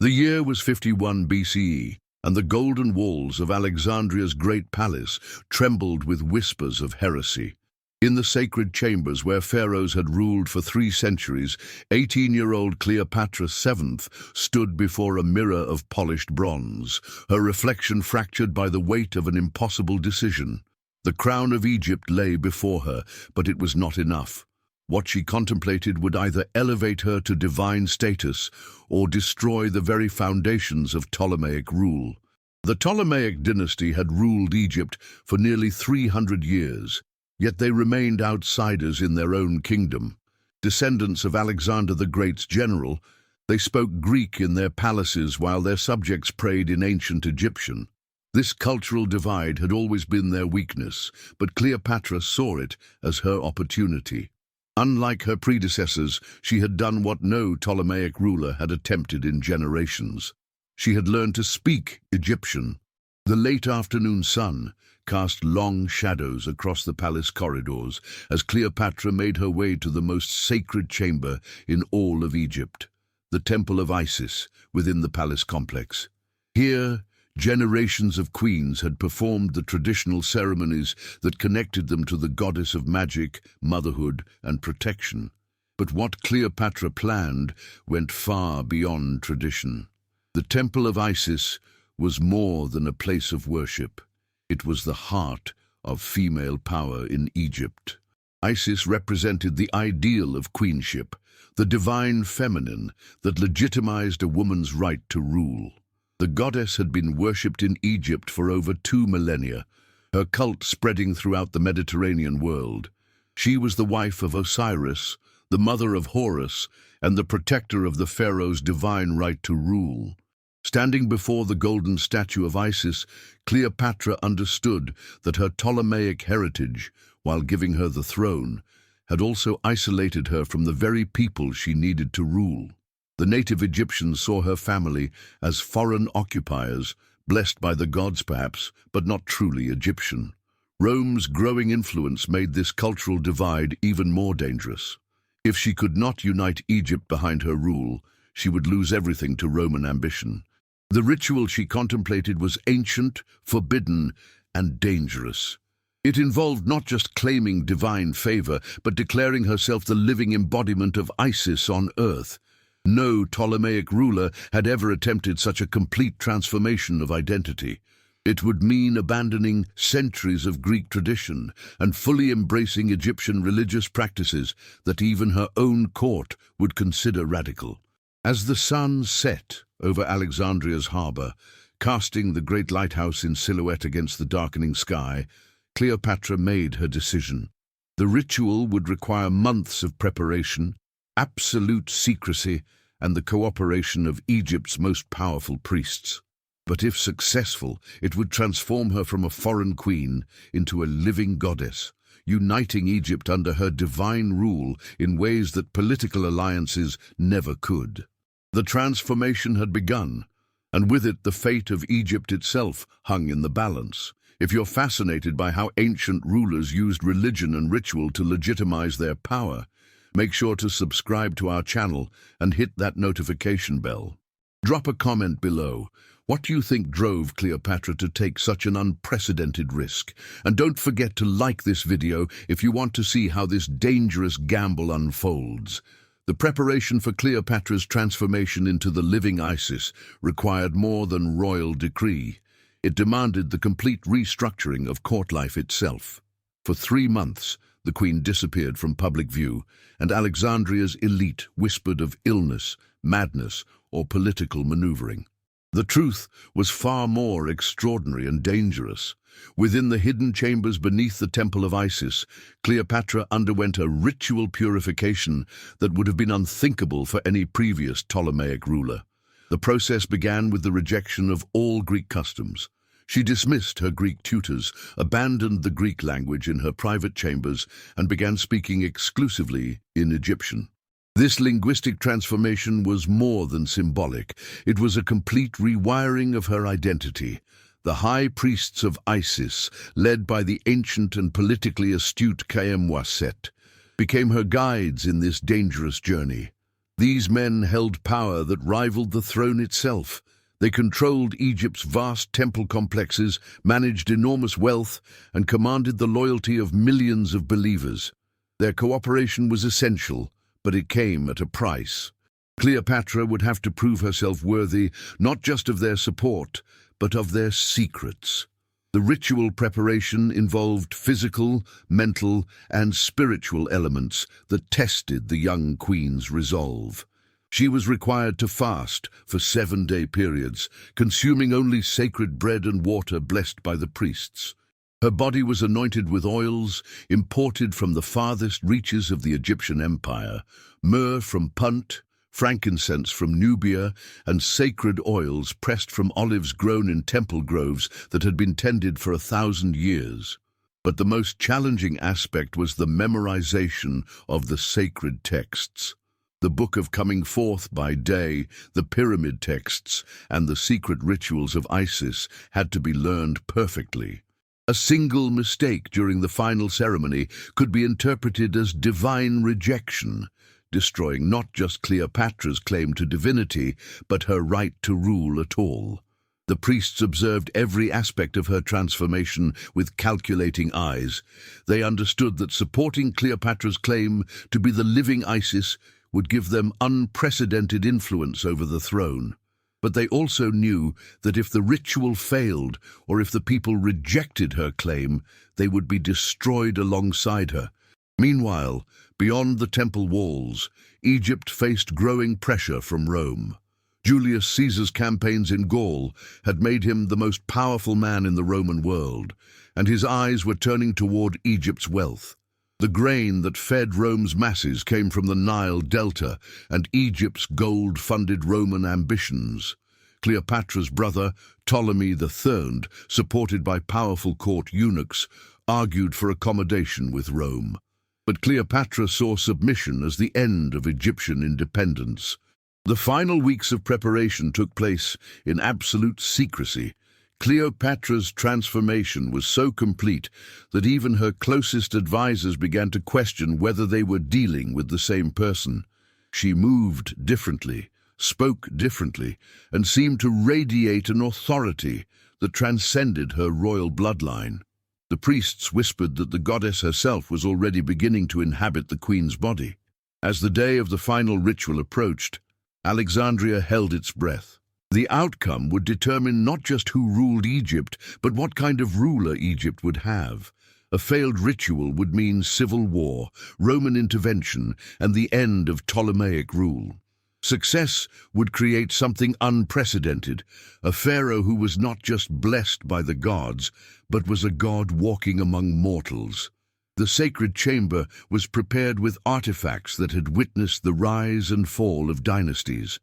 The year was 51 BCE, and the golden walls of Alexandria's great palace trembled with whispers of heresy. In the sacred chambers where pharaohs had ruled for 3 centuries, 18-year-old Cleopatra VII stood before a mirror of polished bronze, her reflection fractured by the weight of an impossible decision. The crown of Egypt lay before her, but it was not enough. What she contemplated would either elevate her to divine status or destroy the very foundations of Ptolemaic rule. The Ptolemaic dynasty had ruled Egypt for nearly 300 years, yet they remained outsiders in their own kingdom. Descendants of Alexander the Great's general, they spoke Greek in their palaces while their subjects prayed in ancient Egyptian. This cultural divide had always been their weakness, but Cleopatra saw it as her opportunity. Unlike her predecessors, she had done what no Ptolemaic ruler had attempted in generations. She had learned to speak Egyptian. The late afternoon sun cast long shadows across the palace corridors as Cleopatra made her way to the most sacred chamber in all of Egypt, the Temple of Isis within the palace complex. Here, generations of queens had performed the traditional ceremonies that connected them to the goddess of magic, motherhood, and protection. But what Cleopatra planned went far beyond tradition. The Temple of Isis was more than a place of worship. It was the heart of female power in Egypt. Isis represented the ideal of queenship, the divine feminine that legitimized a woman's right to rule. The goddess had been worshipped in Egypt for over 2 millennia, her cult spreading throughout the Mediterranean world. She was the wife of Osiris, the mother of Horus, and the protector of the pharaoh's divine right to rule. Standing before the golden statue of Isis, Cleopatra understood that her Ptolemaic heritage, while giving her the throne, had also isolated her from the very people she needed to rule. The native Egyptians saw her family as foreign occupiers, blessed by the gods perhaps, but not truly Egyptian. Rome's growing influence made this cultural divide even more dangerous. If she could not unite Egypt behind her rule, she would lose everything to Roman ambition. The ritual she contemplated was ancient, forbidden, and dangerous. It involved not just claiming divine favor, but declaring herself the living embodiment of Isis on earth. No Ptolemaic ruler had ever attempted such a complete transformation of identity. It would mean abandoning centuries of Greek tradition and fully embracing Egyptian religious practices that even her own court would consider radical. As the sun set over Alexandria's harbor, casting the great lighthouse in silhouette against the darkening sky, Cleopatra made her decision. The ritual would require months of preparation, absolute secrecy, and the cooperation of Egypt's most powerful priests. But if successful, it would transform her from a foreign queen into a living goddess, uniting Egypt under her divine rule in ways that political alliances never could. The transformation had begun, and with it the fate of Egypt itself hung in the balance. If you're fascinated by how ancient rulers used religion and ritual to legitimize their power, make sure to subscribe to our channel and hit that notification bell. Drop a comment below. What do you think drove Cleopatra to take such an unprecedented risk? And don't forget to like this video if you want to see how this dangerous gamble unfolds. The preparation for Cleopatra's transformation into the living Isis required more than royal decree. It demanded the complete restructuring of court life itself. For 3 months, the queen disappeared from public view, and Alexandria's elite whispered of illness, madness, or political maneuvering. The truth was far more extraordinary and dangerous. Within the hidden chambers beneath the Temple of Isis, Cleopatra underwent a ritual purification that would have been unthinkable for any previous Ptolemaic ruler. The process began with the rejection of all Greek customs. She dismissed her Greek tutors, abandoned the Greek language in her private chambers, and began speaking exclusively in Egyptian. This linguistic transformation was more than symbolic. It was a complete rewiring of her identity. The high priests of Isis, led by the ancient and politically astute Set, became her guides in this dangerous journey. These men held power that rivaled the throne itself. They controlled Egypt's vast temple complexes, managed enormous wealth, and commanded the loyalty of millions of believers. Their cooperation was essential, but it came at a price. Cleopatra would have to prove herself worthy not just of their support, but of their secrets. The ritual preparation involved physical, mental, and spiritual elements that tested the young queen's resolve. She was required to fast for 7-day periods, consuming only sacred bread and water blessed by the priests. Her body was anointed with oils imported from the farthest reaches of the Egyptian empire, myrrh from Punt, frankincense from Nubia, and sacred oils pressed from olives grown in temple groves that had been tended for 1,000 years. But the most challenging aspect was the memorization of the sacred texts. The Book of Coming Forth by Day, the pyramid texts, and the secret rituals of Isis had to be learned perfectly. A single mistake during the final ceremony could be interpreted as divine rejection, destroying not just Cleopatra's claim to divinity, but her right to rule at all. The priests observed every aspect of her transformation with calculating eyes. They understood that supporting Cleopatra's claim to be the living Isis would give them unprecedented influence over the throne. But they also knew that if the ritual failed, or if the people rejected her claim, they would be destroyed alongside her. Meanwhile, beyond the temple walls, Egypt faced growing pressure from Rome. Julius Caesar's campaigns in Gaul had made him the most powerful man in the Roman world, and his eyes were turning toward Egypt's wealth. The grain that fed Rome's masses came from the Nile Delta and Egypt's gold-funded Roman ambitions. Cleopatra's brother, Ptolemy III, supported by powerful court eunuchs, argued for accommodation with Rome. But Cleopatra saw submission as the end of Egyptian independence. The final weeks of preparation took place in absolute secrecy. Cleopatra's transformation was so complete that even her closest advisors began to question whether they were dealing with the same person. She moved differently, spoke differently, and seemed to radiate an authority that transcended her royal bloodline. The priests whispered that the goddess herself was already beginning to inhabit the queen's body. As the day of the final ritual approached, Alexandria held its breath. The outcome would determine not just who ruled Egypt, but what kind of ruler Egypt would have. A failed ritual would mean civil war, Roman intervention, and the end of Ptolemaic rule. Success would create something unprecedented, a pharaoh who was not just blessed by the gods, but was a god walking among mortals. The sacred chamber was prepared with artifacts that had witnessed the rise and fall of dynasties.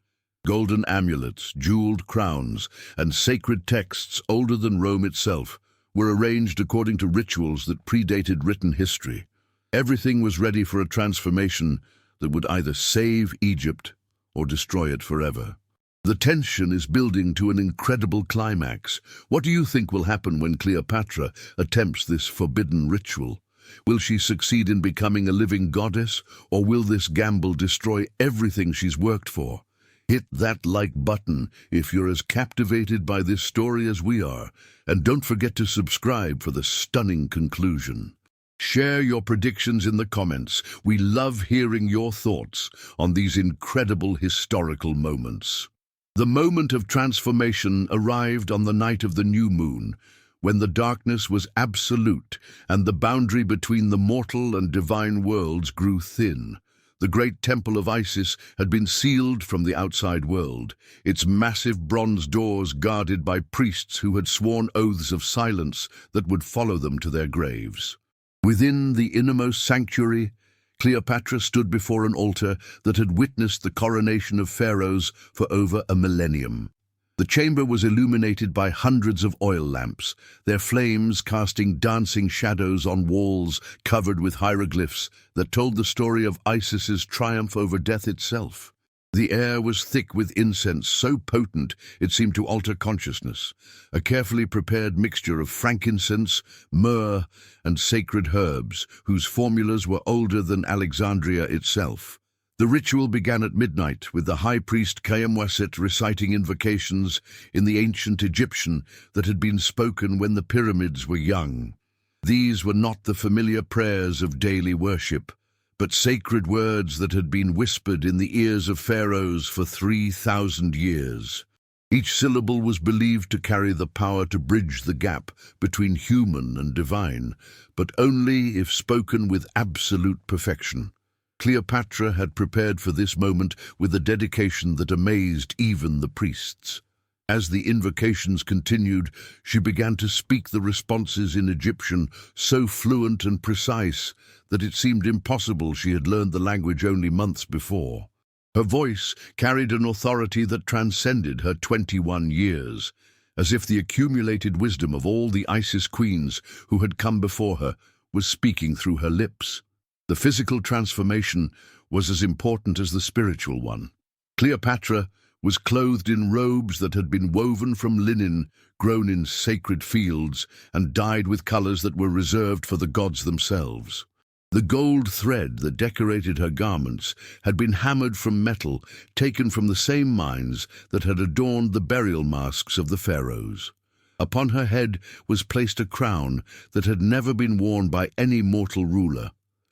Golden amulets, jeweled crowns, and sacred texts older than Rome itself were arranged according to rituals that predated written history. Everything was ready for a transformation that would either save Egypt or destroy it forever. The tension is building to an incredible climax. What do you think will happen when Cleopatra attempts this forbidden ritual? Will she succeed in becoming a living goddess, or will this gamble destroy everything she's worked for? Hit that like button if you're as captivated by this story as we are, and don't forget to subscribe for the stunning conclusion. Share your predictions in the comments. We love hearing your thoughts on these incredible historical moments. The moment of transformation arrived on the night of the new moon, when the darkness was absolute and the boundary between the mortal and divine worlds grew thin. The great temple of Isis had been sealed from the outside world, its massive bronze doors guarded by priests who had sworn oaths of silence that would follow them to their graves. Within the innermost sanctuary, Cleopatra stood before an altar that had witnessed the coronation of pharaohs for over a millennium. The chamber was illuminated by hundreds of oil lamps, their flames casting dancing shadows on walls covered with hieroglyphs that told the story of Isis's triumph over death itself. The air was thick with incense so potent it seemed to alter consciousness, a carefully prepared mixture of frankincense, myrrh, and sacred herbs whose formulas were older than Alexandria itself. The ritual began at midnight with the high priest Kayamwasit reciting invocations in the ancient Egyptian that had been spoken when the pyramids were young. These were not the familiar prayers of daily worship, but sacred words that had been whispered in the ears of pharaohs for 3,000 years. Each syllable was believed to carry the power to bridge the gap between human and divine, but only if spoken with absolute perfection. Cleopatra had prepared for this moment with a dedication that amazed even the priests. As the invocations continued, she began to speak the responses in Egyptian so fluent and precise that it seemed impossible she had learned the language only months before. Her voice carried an authority that transcended her 21 years, as if the accumulated wisdom of all the Isis queens who had come before her was speaking through her lips. The physical transformation was as important as the spiritual one. Cleopatra was clothed in robes that had been woven from linen grown in sacred fields and dyed with colors that were reserved for the gods themselves. The gold thread that decorated her garments had been hammered from metal taken from the same mines that had adorned the burial masks of the pharaohs. Upon her head was placed a crown that had never been worn by any mortal ruler,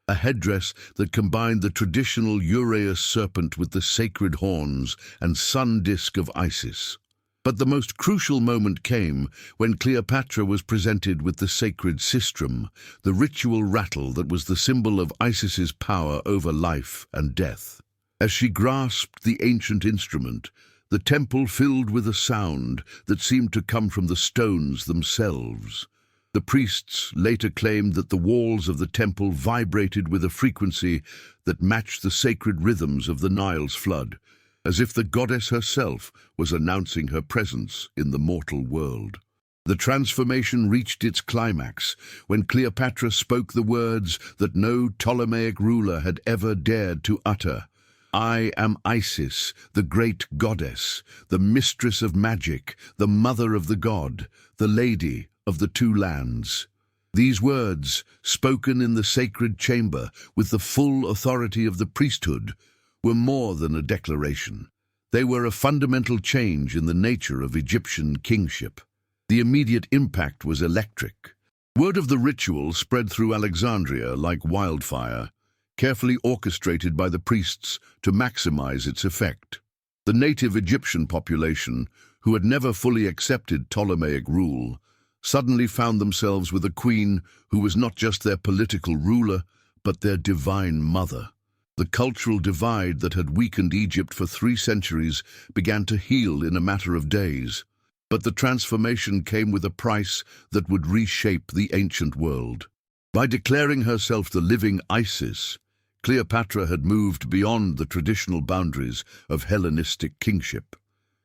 a headdress that combined the traditional uraeus serpent with the sacred horns and sun disk of Isis. But the most crucial moment came when Cleopatra was presented with the sacred sistrum, the ritual rattle that was the symbol of Isis's power over life and death. As she grasped the ancient instrument, the temple filled with a sound that seemed to come from the stones themselves. The priests later claimed that the walls of the temple vibrated with a frequency that matched the sacred rhythms of the Nile's flood, as if the goddess herself was announcing her presence in the mortal world. The transformation reached its climax when Cleopatra spoke the words that no Ptolemaic ruler had ever dared to utter. "I am Isis, the great goddess, the mistress of magic, the mother of the god, the lady of the two lands." These words, spoken in the sacred chamber with the full authority of the priesthood, were more than a declaration. They were a fundamental change in the nature of Egyptian kingship. The immediate impact was electric. Word of the ritual spread through Alexandria like wildfire, carefully orchestrated by the priests to maximize its effect. The native Egyptian population, who had never fully accepted Ptolemaic rule, suddenly found themselves with a queen who was not just their political ruler, but their divine mother. The cultural divide that had weakened Egypt for 3 centuries began to heal in a matter of days. But the transformation came with a price that would reshape the ancient world. By declaring herself the living Isis, Cleopatra had moved beyond the traditional boundaries of Hellenistic kingship.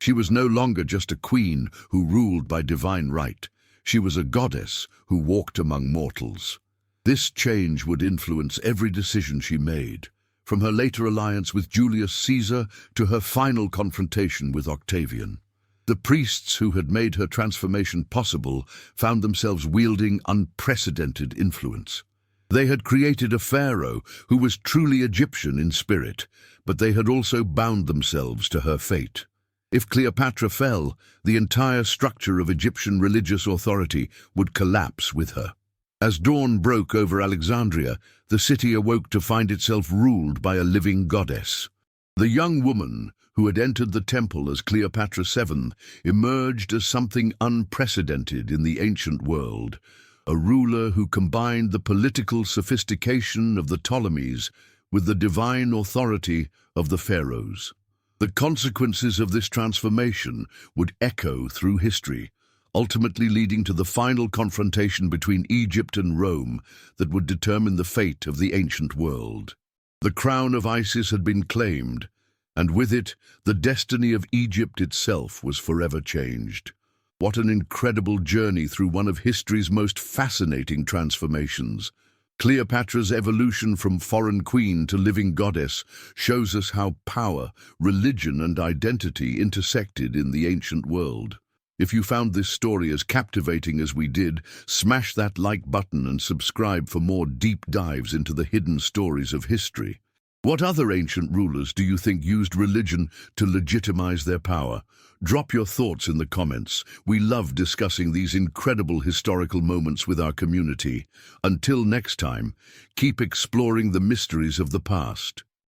She was no longer just a queen who ruled by divine right. She was a goddess who walked among mortals. This change would influence every decision she made, from her later alliance with Julius Caesar to her final confrontation with Octavian. The priests who had made her transformation possible found themselves wielding unprecedented influence. They had created a pharaoh who was truly Egyptian in spirit, but they had also bound themselves to her fate. If Cleopatra fell, the entire structure of Egyptian religious authority would collapse with her. As dawn broke over Alexandria, the city awoke to find itself ruled by a living goddess. The young woman, who had entered the temple as Cleopatra VII, emerged as something unprecedented in the ancient world, a ruler who combined the political sophistication of the Ptolemies with the divine authority of the pharaohs. The consequences of this transformation would echo through history, ultimately leading to the final confrontation between Egypt and Rome that would determine the fate of the ancient world. The crown of Isis had been claimed, and with it, the destiny of Egypt itself was forever changed. What an incredible journey through one of history's most fascinating transformations. Cleopatra's evolution from foreign queen to living goddess shows us how power, religion, and identity intersected in the ancient world. If you found this story as captivating as we did, smash that like button and subscribe for more deep dives into the hidden stories of history. What other ancient rulers do you think used religion to legitimize their power? Drop your thoughts in the comments. We love discussing these incredible historical moments with our community. Until next time, keep exploring the mysteries of the past.